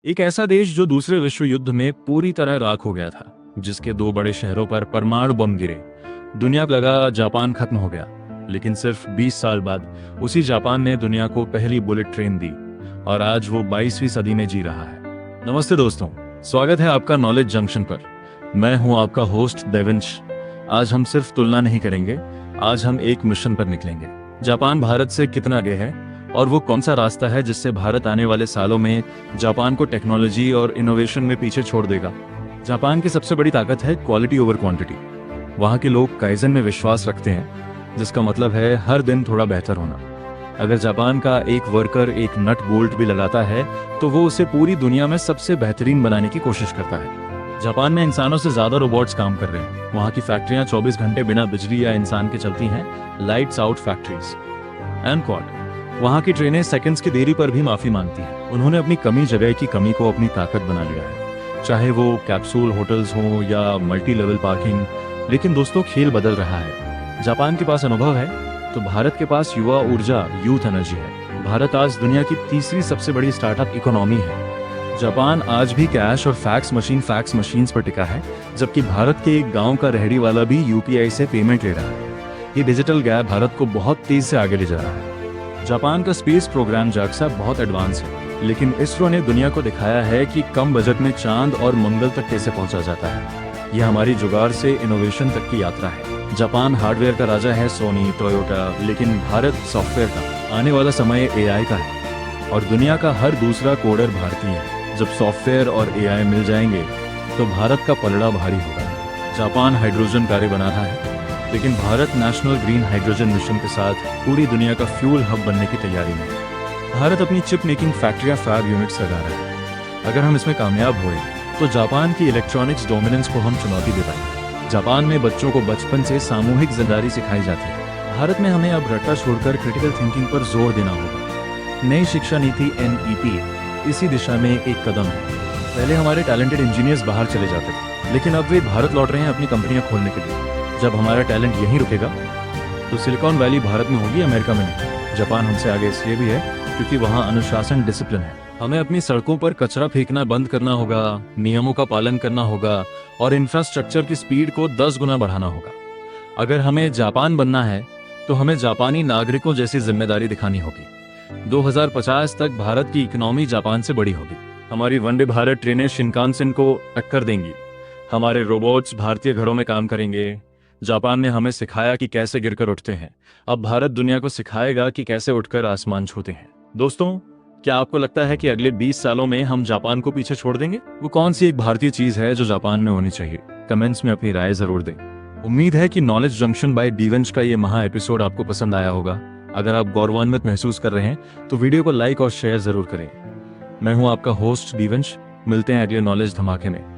एक ऐसा देश जो दूसरे विश्व युद्ध में पूरी तरह राख हो गया था, जिसके दो बड़े शहरों पर परमाणु बम गिरे। दुनिया लगा जापान खत्म हो गया, लेकिन सिर्फ 20 साल बाद उसी जापान ने दुनिया को पहली बुलेट ट्रेन दी और आज वो 22वीं सदी में जी रहा है। नमस्ते दोस्तों, स्वागत है आपका नॉलेज जंक्शन पर। मैं हूं आपका होस्ट देवेंश। आज हम सिर्फ तुलना नहीं करेंगे, आज हम एक मिशन पर निकलेंगे। जापान भारत से कितना आगे है और वो कौन सा रास्ता है जिससे भारत आने वाले सालों में जापान को टेक्नोलॉजी और इनोवेशन में पीछे छोड़ देगा। जापान की सबसे बड़ी ताकत है क्वालिटी ओवर क्वांटिटी। वहाँ के लोग काइजन में विश्वास रखते हैं, जिसका मतलब है हर दिन थोड़ा बेहतर होना। अगर जापान का एक वर्कर एक नट बोल्ट भी लगाता है तो वो उसे पूरी दुनिया में सबसे बेहतरीन बनाने की कोशिश करता है। जापान में इंसानों से ज्यादा रोबोट्स काम कर रहे हैं। वहाँ की फैक्ट्रियां 24 घंटे बिना बिजली या इंसान के चलती हैं, lights out factories. And quad, वहाँ की ट्रेनें सेकंड्स की देरी पर भी माफी मांगती हैं। उन्होंने अपनी कमी जगह की कमी को अपनी ताकत बना लिया है, चाहे वो कैप्सूल होटल्स हो या मल्टी लेवल पार्किंग। लेकिन दोस्तों, खेल बदल रहा है। जापान के पास अनुभव है तो भारत के पास युवा ऊर्जा, यूथ एनर्जी है। भारत आज दुनिया की तीसरी सबसे बड़ी स्टार्टअप इकोनॉमी है। जापान आज भी कैश और फैक्स मशीन्स पर टिका है, जबकि भारत के एक गांव का रेहड़ी वाला भी यूपीआई से पेमेंट ले रहा है। ये डिजिटल गैप भारत को बहुत तेज से आगे ले जा रहा है। जापान का स्पेस प्रोग्राम जाक्सा बहुत एडवांस है, लेकिन इसरो ने दुनिया को दिखाया है कि कम बजट में चांद और मंगल तक कैसे पहुंचा जाता है। यह हमारी जुगाड़ से इनोवेशन तक की यात्रा है। जापान हार्डवेयर का राजा है, सोनी, टोयोटा, लेकिन भारत सॉफ्टवेयर का। आने वाला समय एआई का है और दुनिया का हर दूसरा कोडर भारतीय है। जब सॉफ्टवेयर और एआई मिल जाएंगे तो भारत का पलड़ा भारी होगा। जापान हाइड्रोजन कारें बना रहा है, लेकिन Bharat national green hydrogen mission के साथ पूरी दुनिया का फ्यूल हब बनने की तैयारी में है। भारत अपनी चिप मेकिंग फैक्ट्रियां, फैब यूनिट्स लगा रहा है। अगर हम इसमें कामयाब हुए तो जापान की इलेक्ट्रॉनिक्स डोमिनेंस को हम चुनौती दे पाएंगे। जापान में बच्चों को बचपन से सामूहिक जिम्मेदारी सिखाई जाती है। भारत में हमें अब रट्टा छोड़कर क्रिटिकल थिंकिंग पर जोर देना होगा। नई शिक्षा नीति NEP इसी दिशा में एक कदम है। पहले हमारे टैलेंटेड इंजीनियर्स बाहर चले जाते थे, लेकिन अब वे भारत लौट रहे हैं अपनी कंपनियां खोलने के लिए। जब हमारा टैलेंट यहीं रुकेगा तो सिलिकॉन वैली भारत में होगी, अमेरिका में नहीं। जापान हमसे आगे इसलिए भी है क्योंकि वहाँ अनुशासन, डिसिप्लिन है। हमें अपनी सड़कों पर कचरा फेंकना बंद करना होगा, नियमों का पालन करना होगा और इंफ्रास्ट्रक्चर की स्पीड को 10 गुना बढ़ाना होगा। अगर हमें जापान बनना है तो हमें जापानी नागरिकों जैसी जिम्मेदारी दिखानी होगी। 2050 तक भारत की इकोनॉमी जापान से बड़ी होगी। हमारी वंदे भारत ट्रेनें शिनकानसेन को टक्कर देंगी। हमारे रोबोट्स भारतीय घरों में काम करेंगे। जापान ने हमें सिखाया कि कैसे गिरकर उठते हैं, अब भारत दुनिया को सिखाएगा कि कैसे उठकर आसमान छूते हैं। दोस्तों, क्या आपको लगता है कि अगले 20 सालों में हम जापान को पीछे छोड़ देंगे? वो कौन सी एक भारतीय चीज है जो जापान में होनी चाहिए? कमेंट्स में अपनी राय जरूर दें। उम्मीद है कि नॉलेज जंक्शन बाय देवेंश का ये महा एपिसोड आपको पसंद आया होगा। अगर आप गौरवान्वित महसूस कर रहे हैं तो वीडियो को लाइक और शेयर जरूर करें। मैं हूं आपका होस्ट देवेंश। मिलते हैं अगले नॉलेज धमाके में।